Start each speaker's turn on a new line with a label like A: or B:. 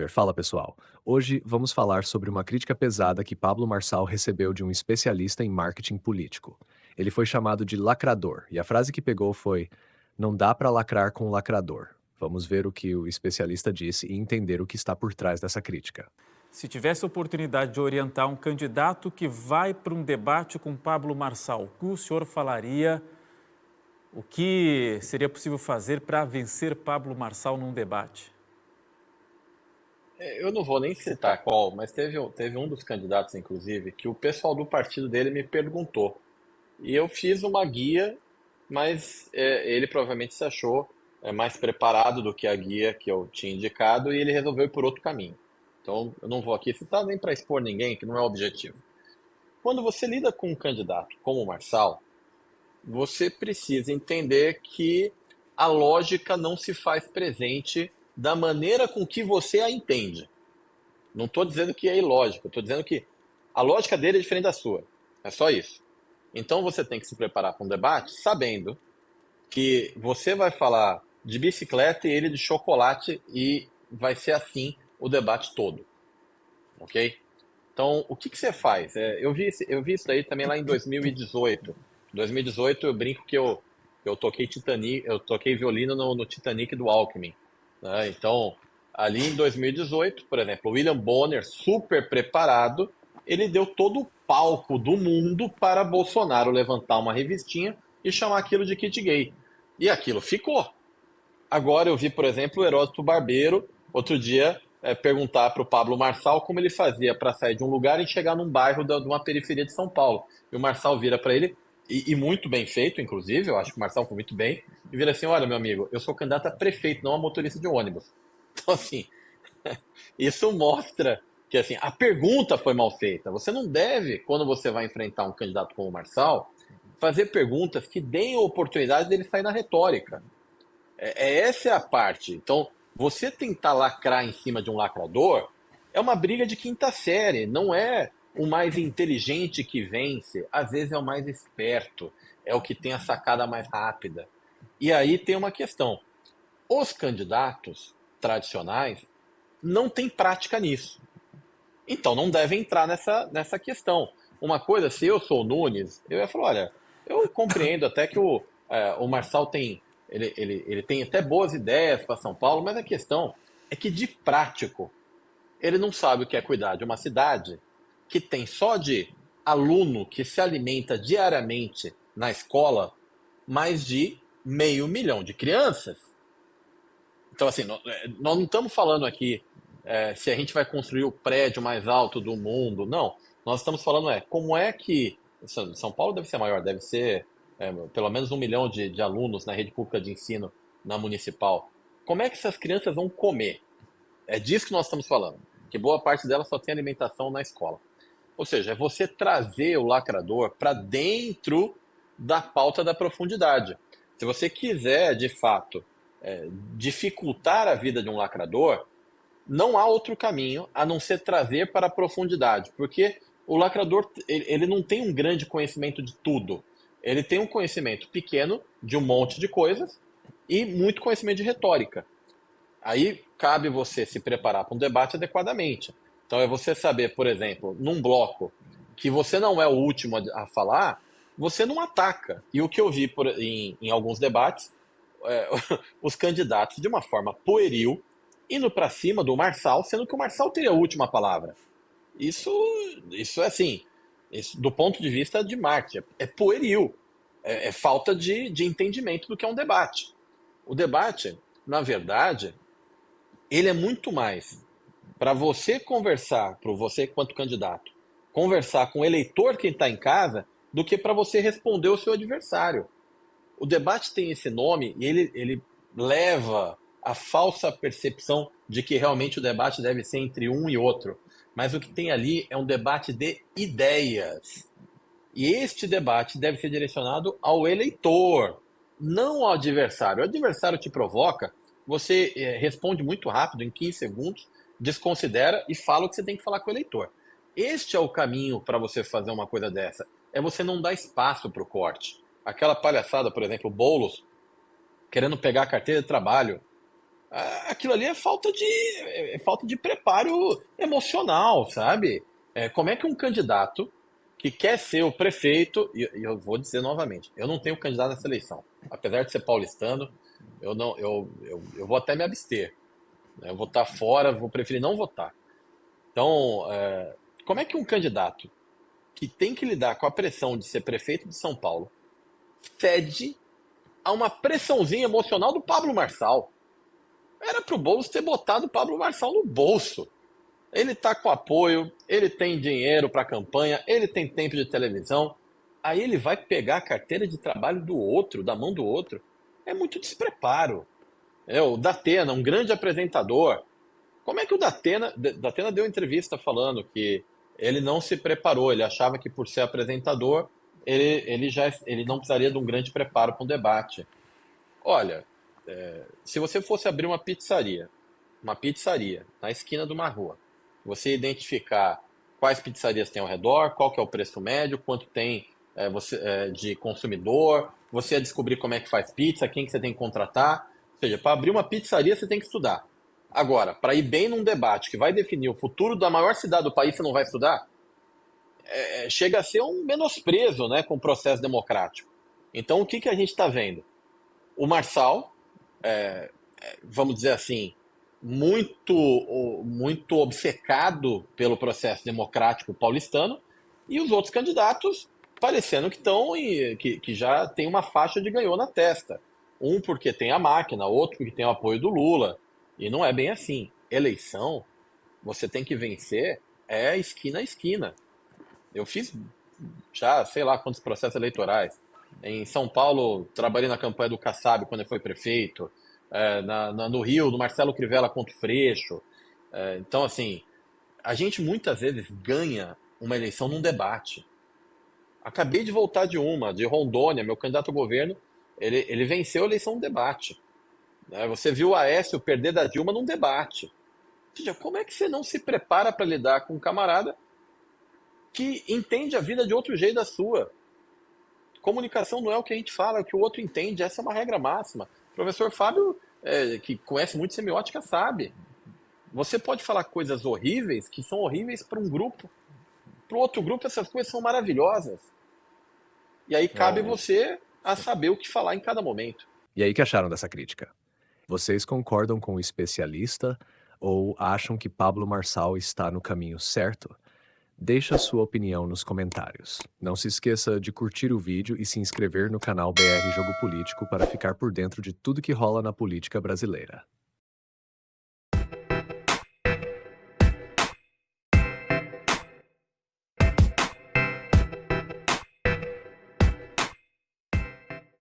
A: Fala pessoal. Hoje vamos falar sobre uma crítica pesada que Pablo Marçal recebeu de um especialista em marketing político. Ele foi chamado de lacrador e a frase que pegou foi: "Não dá para lacrar com um lacrador". Vamos ver o que o especialista disse e entender o que está por trás dessa crítica.
B: Se tivesse a oportunidade de orientar um candidato que vai para um debate com Pablo Marçal, o que o senhor falaria? O que seria possível fazer para vencer Pablo Marçal num debate?
C: Eu não vou nem citar qual, mas teve um dos candidatos, inclusive, que o pessoal do partido dele me perguntou. E eu fiz uma guia, mas ele provavelmente se achou mais preparado do que a guia que eu tinha indicado e ele resolveu ir por outro caminho. Então, eu não vou aqui citar nem para expor ninguém, que não é o objetivo. Quando você lida com um candidato como o Marçal, você precisa entender que a lógica não se faz presente da maneira com que você a entende. Não estou dizendo que é ilógico, estou dizendo que a lógica dele é diferente da sua. É só isso. Então você tem que se preparar para um debate sabendo que você vai falar de bicicleta e ele de chocolate e vai ser assim o debate todo, ok? Então, o que você faz? Eu vi isso daí também lá em 2018. 2018 eu brinco que eu toquei Titanic, eu toquei violino no Titanic do Alckmin, né? Então, ali em 2018, por exemplo, o William Bonner, super preparado, ele deu todo o palco do mundo para Bolsonaro levantar uma revistinha e chamar aquilo de kit gay. E aquilo ficou. Agora eu vi, por exemplo, o Heródoto Barbeiro, outro dia, perguntar para o Pablo Marçal como ele fazia para sair de um lugar e chegar num bairro de uma periferia de São Paulo. E o Marçal vira para ele, e muito bem feito, inclusive, eu acho que o Marçal foi muito bem, e vira assim: olha, meu amigo, eu sou candidato a prefeito, não a motorista de ônibus. Então, assim, isso mostra que assim, a pergunta foi mal feita. Você não deve, quando você vai enfrentar um candidato como o Marçal, fazer perguntas que deem a oportunidade dele sair na retórica. Essa é a parte. Então, você tentar lacrar em cima de um lacrador é uma briga de quinta série. Não é o mais inteligente que vence. Às vezes é o mais esperto. É o que tem a sacada mais rápida. E aí tem uma questão. Os candidatos tradicionais não têm prática nisso. Então não devem entrar nessa questão. Uma coisa, se eu sou o Nunes, eu ia falar: olha, eu compreendo até que o Marçal tem, ele tem até boas ideias para São Paulo, mas a questão é que de prático, ele não sabe o que é cuidar de uma cidade que tem só de aluno que se alimenta diariamente na escola mais de 500 mil de crianças. Então, assim, nós não estamos falando aqui se a gente vai construir o prédio mais alto do mundo, não. Nós estamos falando como é que São Paulo deve ser maior, deve ser pelo menos 1 milhão de alunos na rede pública de ensino na municipal. Como é que essas crianças vão comer? É disso que nós estamos falando, que boa parte delas só tem alimentação na escola. Ou seja, é você trazer o lacrador para dentro da pauta da profundidade. Se você quiser, de fato, dificultar a vida de um lacrador, não há outro caminho a não ser trazer para a profundidade, porque o lacrador ele não tem um grande conhecimento de tudo. Ele tem um conhecimento pequeno de um monte de coisas e muito conhecimento de retórica. Aí cabe você se preparar para um debate adequadamente. Então é você saber, por exemplo, num bloco que você não é o último a falar, você não ataca. E o que eu vi em alguns debates, é, os candidatos, de uma forma pueril, indo para cima do Marçal, sendo que o Marçal teria a última palavra. Isso, isso é assim, isso, do ponto de vista de marketing, é pueril. É falta de entendimento do que é um debate. O debate, na verdade, ele é muito mais para você conversar, para você quanto candidato, conversar com o eleitor que está em casa, do que para você responder o seu adversário. O debate tem esse nome e ele leva a falsa percepção de que realmente o debate deve ser entre um e outro. Mas o que tem ali é um debate de ideias. E este debate deve ser direcionado ao eleitor, não ao adversário. O adversário te provoca, você responde muito rápido, em 15 segundos, desconsidera e fala o que você tem que falar com o eleitor. Este é o caminho para você fazer uma coisa dessa. É você não dar espaço para o corte. Aquela palhaçada, por exemplo, o Boulos querendo pegar a carteira de trabalho. Aquilo ali é falta de preparo emocional, sabe? Como é que um candidato que quer ser o prefeito, e eu vou dizer novamente, eu não tenho candidato nessa eleição. Apesar de ser paulistano, eu não, eu vou até me abster, né? Eu vou estar fora, vou preferir não votar. Então, como é que um candidato que tem que lidar com a pressão de ser prefeito de São Paulo cede a uma pressãozinha emocional do Pablo Marçal? Era pro Boulos ter botado o Pablo Marçal no bolso. Ele tá com apoio, ele tem dinheiro para campanha, ele tem tempo de televisão. Aí ele vai pegar a carteira de trabalho do outro, da mão do outro. É muito despreparo. O Datena, um grande apresentador. Como é que o Datena deu entrevista falando que ele não se preparou, ele achava que por ser apresentador, ele não precisaria de um grande preparo para um debate. Olha, se você fosse abrir uma pizzaria na esquina de uma rua, você identificar quais pizzarias tem ao redor, qual que é o preço médio, quanto tem de consumidor, você ia descobrir como é que faz pizza, quem que você tem que contratar. Ou seja, para abrir uma pizzaria você tem que estudar. Agora, para ir bem num debate que vai definir o futuro da maior cidade do país, você não vai estudar? Chega a ser um menosprezo, né, com o processo democrático. Então, o que a gente está vendo? O Marçal, vamos dizer assim, muito obcecado pelo processo democrático paulistano, e os outros candidatos parecendo que já tem uma faixa de ganhou na testa. Um porque tem a máquina, outro porque tem o apoio do Lula. E não é bem assim. Eleição, você tem que vencer esquina a esquina. Eu fiz já sei lá quantos processos eleitorais. Em São Paulo, trabalhei na campanha do Kassab quando ele foi prefeito. No Rio, do Marcelo Crivella contra o Freixo. Então, assim, a gente muitas vezes ganha uma eleição num debate. Acabei de voltar de Rondônia, meu candidato ao governo, ele venceu a eleição num debate. Você viu o Aécio perder da Dilma num debate. Ou seja, como é que você não se prepara para lidar com um camarada que entende a vida de outro jeito da sua? Comunicação não é o que a gente fala, é o que o outro entende. Essa é uma regra máxima. O professor Fábio, que conhece muito semiótica, sabe. Você pode falar coisas horríveis que são horríveis para um grupo. Para o outro grupo, essas coisas são maravilhosas. E aí cabe você a saber o que falar em cada momento.
A: E aí, que acharam dessa crítica? Vocês concordam com o especialista ou acham que Pablo Marçal está no caminho certo? Deixa sua opinião nos comentários. Não se esqueça de curtir o vídeo e se inscrever no canal BR Jogo Político para ficar por dentro de tudo que rola na política brasileira.